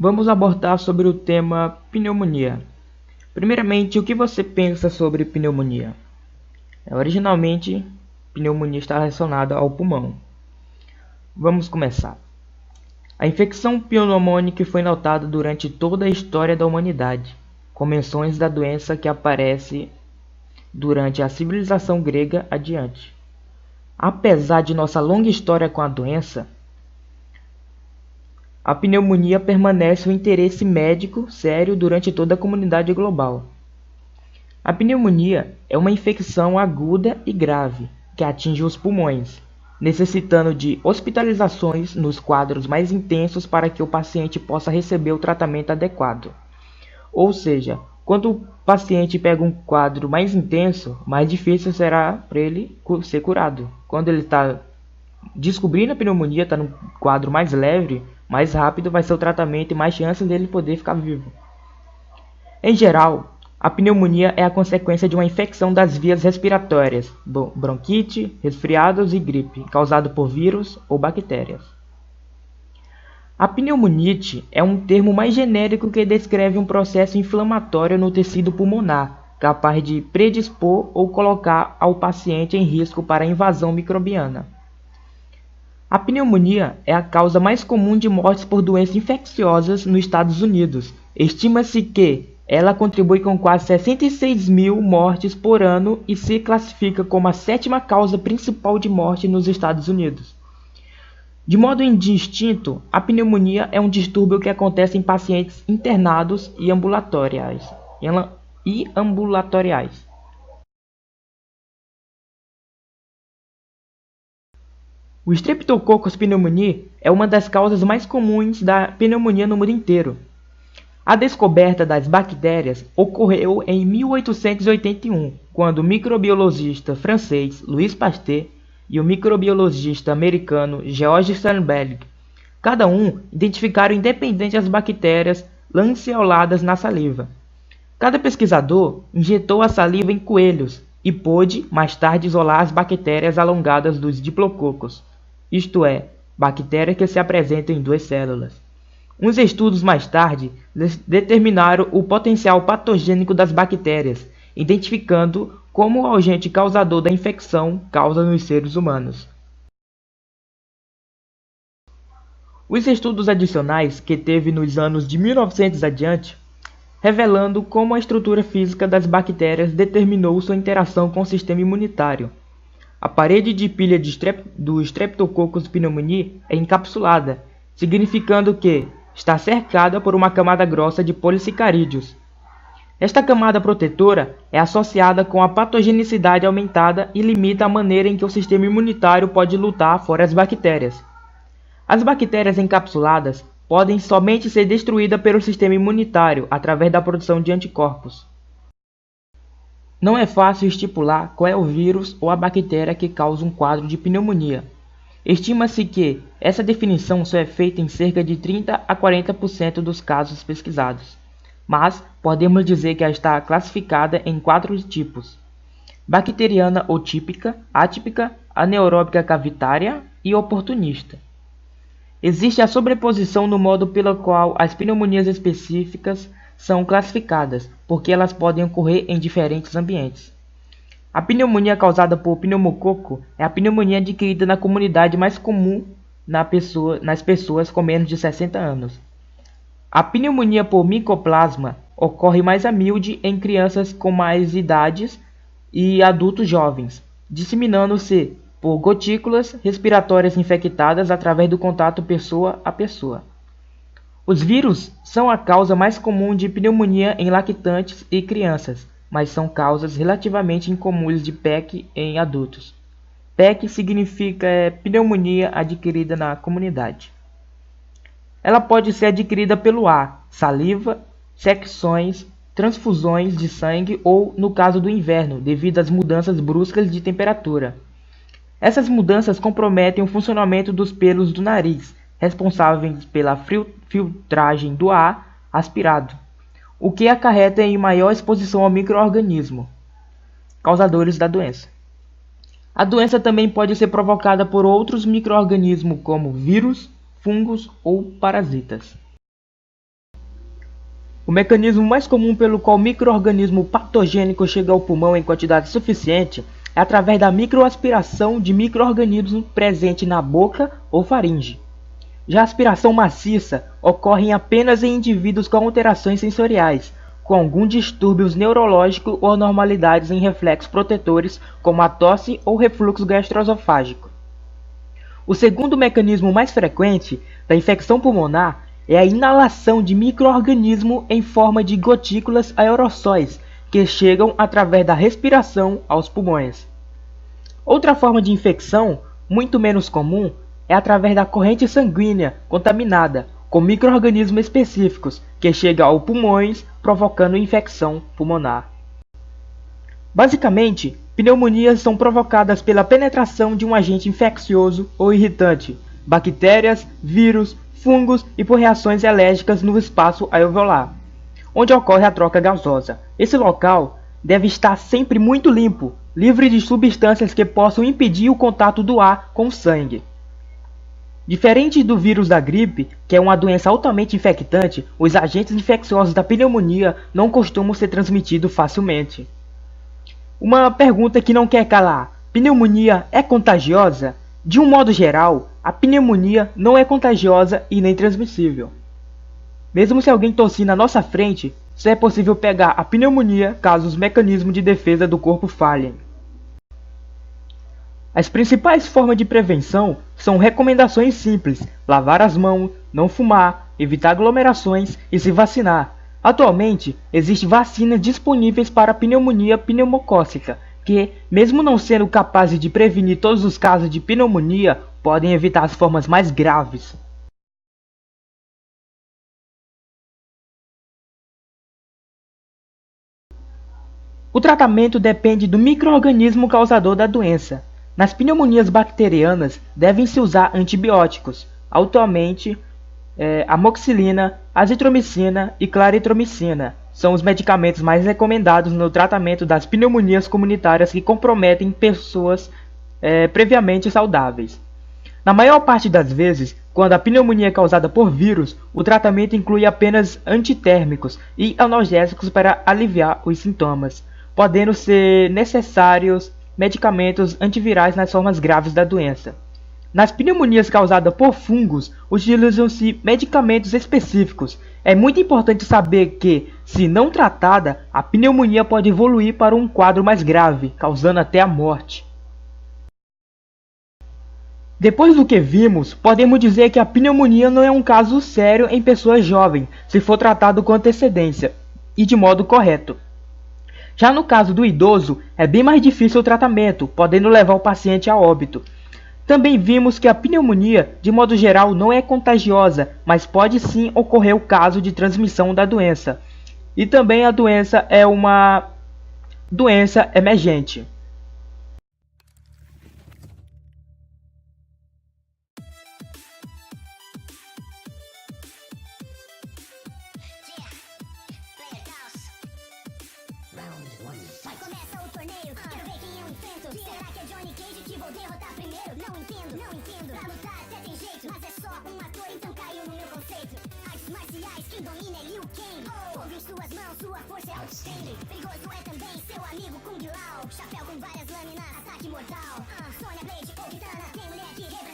Vamos abordar sobre o tema pneumonia. Primeiramente, o que você pensa sobre pneumonia? Originalmente, pneumonia está relacionada ao pulmão. Vamos começar. A infecção pneumônica foi notada durante toda a história da humanidade, com menções da doença que aparece durante a civilização grega adiante. Apesar de nossa longa história com a doença, a pneumonia permanece um interesse médico sério durante toda a comunidade global. A pneumonia é uma infecção aguda e grave que atinge os pulmões, necessitando de hospitalizações nos quadros mais intensos para que o paciente possa receber o tratamento adequado. Ou seja, quando o paciente pega um quadro mais intenso, mais difícil será para ele ser curado. Quando ele está descobrindo a pneumonia, está num quadro mais leve, mais rápido vai ser o tratamento e mais chance dele poder ficar vivo. Em geral, a pneumonia é a consequência de uma infecção das vias respiratórias, bronquite, resfriados e gripe, causado por vírus ou bactérias. A pneumonite é um termo mais genérico que descreve um processo inflamatório no tecido pulmonar, capaz de predispor ou colocar ao paciente em risco para a invasão microbiana. A pneumonia é a causa mais comum de mortes por doenças infecciosas nos Estados Unidos. Estima-se que ela contribui com quase 66 mil mortes por ano e se classifica como a sétima causa principal de morte nos Estados Unidos. De modo indistinto, a pneumonia é um distúrbio que acontece em pacientes internados e ambulatoriais. O Streptococcus pneumoniae é uma das causas mais comuns da pneumonia no mundo inteiro. A descoberta das bactérias ocorreu em 1881, quando o microbiologista francês Louis Pasteur e o microbiologista americano George Sternberg, cada um identificaram independente as bactérias lanceoladas na saliva. Cada pesquisador injetou a saliva em coelhos e pôde, mais tarde, isolar as bactérias alongadas dos diplococos, isto é, bactérias que se apresentam em duas células. Uns estudos mais tarde determinaram o potencial patogênico das bactérias, identificando como o agente causador da infecção causa nos seres humanos. Os estudos adicionais que teve nos anos de 1900 adiante, revelando como a estrutura física das bactérias determinou sua interação com o sistema imunitário. A parede de pilha do Streptococcus pneumoniae é encapsulada, significando que está cercada por uma camada grossa de polissacarídeos. Esta camada protetora é associada com a patogenicidade aumentada e limita a maneira em que o sistema imunitário pode lutar fora as bactérias. As bactérias encapsuladas podem somente ser destruídas pelo sistema imunitário através da produção de anticorpos. Não é fácil estipular qual é o vírus ou a bactéria que causa um quadro de pneumonia. Estima-se que essa definição só é feita em cerca de 30 a 40% dos casos pesquisados, mas podemos dizer que ela está classificada em 4 tipos: bacteriana ou típica, atípica, anaeróbica cavitária e oportunista. Existe a sobreposição no modo pelo qual as pneumonias específicas são classificadas, porque elas podem ocorrer em diferentes ambientes. A pneumonia causada por pneumococo é a pneumonia adquirida na comunidade mais comum nas pessoas com menos de 60 anos. A pneumonia por micoplasma ocorre mais a miúde em crianças com mais idades e adultos jovens, disseminando-se por gotículas respiratórias infectadas através do contato pessoa a pessoa. Os vírus são a causa mais comum de pneumonia em lactantes e crianças, mas são causas relativamente incomuns de PEC em adultos. PEC significa pneumonia adquirida na comunidade. Ela pode ser adquirida pelo ar, saliva, secções, transfusões de sangue ou, no caso do inverno, devido às mudanças bruscas de temperatura. Essas mudanças comprometem o funcionamento dos pelos do nariz, responsáveis pela filtragem do ar aspirado, o que acarreta em maior exposição ao micro-organismo, causadores da doença. A doença também pode ser provocada por outros micro-organismos como vírus, fungos ou parasitas. O mecanismo mais comum pelo qual o micro-organismo patogênico chega ao pulmão em quantidade suficiente é através da microaspiração de micro-organismo presente na boca ou faringe. Já a aspiração maciça ocorre apenas em indivíduos com alterações sensoriais, com algum distúrbios neurológico ou anormalidades em reflexos protetores, como a tosse ou refluxo gastroesofágico. O segundo mecanismo mais frequente da infecção pulmonar é a inalação de micro-organismo em forma de gotículas aerossóis, que chegam através da respiração aos pulmões. Outra forma de infecção, muito menos comum, é através da corrente sanguínea contaminada, com micro-organismos específicos, que chega aos pulmões, provocando infecção pulmonar. Basicamente, pneumonias são provocadas pela penetração de um agente infeccioso ou irritante, bactérias, vírus, fungos e por reações alérgicas no espaço alveolar, onde ocorre a troca gasosa. Esse local deve estar sempre muito limpo, livre de substâncias que possam impedir o contato do ar com o sangue. Diferente do vírus da gripe, que é uma doença altamente infectante, os agentes infecciosos da pneumonia não costumam ser transmitidos facilmente. Uma pergunta que não quer calar: pneumonia é contagiosa? De um modo geral, a pneumonia não é contagiosa e nem transmissível. Mesmo se alguém tossir na nossa frente, só é possível pegar a pneumonia caso os mecanismos de defesa do corpo falhem. As principais formas de prevenção são recomendações simples: lavar as mãos, não fumar, evitar aglomerações e se vacinar. Atualmente, existem vacinas disponíveis para a pneumonia pneumocócica, que, mesmo não sendo capazes de prevenir todos os casos de pneumonia, podem evitar as formas mais graves. O tratamento depende do micro-organismo causador da doença. Nas pneumonias bacterianas, devem-se usar antibióticos, atualmente amoxicilina, azitromicina e claritromicina. São os medicamentos mais recomendados no tratamento das pneumonias comunitárias que comprometem pessoas previamente saudáveis. Na maior parte das vezes, quando a pneumonia é causada por vírus, o tratamento inclui apenas antitérmicos e analgésicos para aliviar os sintomas, podendo ser necessários medicamentos antivirais nas formas graves da doença. Nas pneumonias causadas por fungos, utilizam-se medicamentos específicos. É muito importante saber que, se não tratada, a pneumonia pode evoluir para um quadro mais grave, causando até a morte. Depois do que vimos, podemos dizer que a pneumonia não é um caso sério em pessoas jovens, se for tratado com antecedência e de modo correto. Já no caso do idoso, é bem mais difícil o tratamento, podendo levar o paciente a óbito. Também vimos que a pneumonia, de modo geral, não é contagiosa, mas pode sim ocorrer o caso de transmissão da doença. E também a doença é uma doença emergente. Começa o torneio, quero ver quem eu enfrento. Será que é Johnny Cage que vou derrotar primeiro? Não entendo. Pra lutar até tem jeito, mas é só um ator, então caiu no meu conceito. Artes marciais, quem domina é Liu Kang. Fogo em suas mãos, sua força é outstanding. Perigoso é também seu amigo Kung Lao. Chapéu com várias lâminas, ataque mortal. Sonya Blade ou Kitana, tem mulher que revela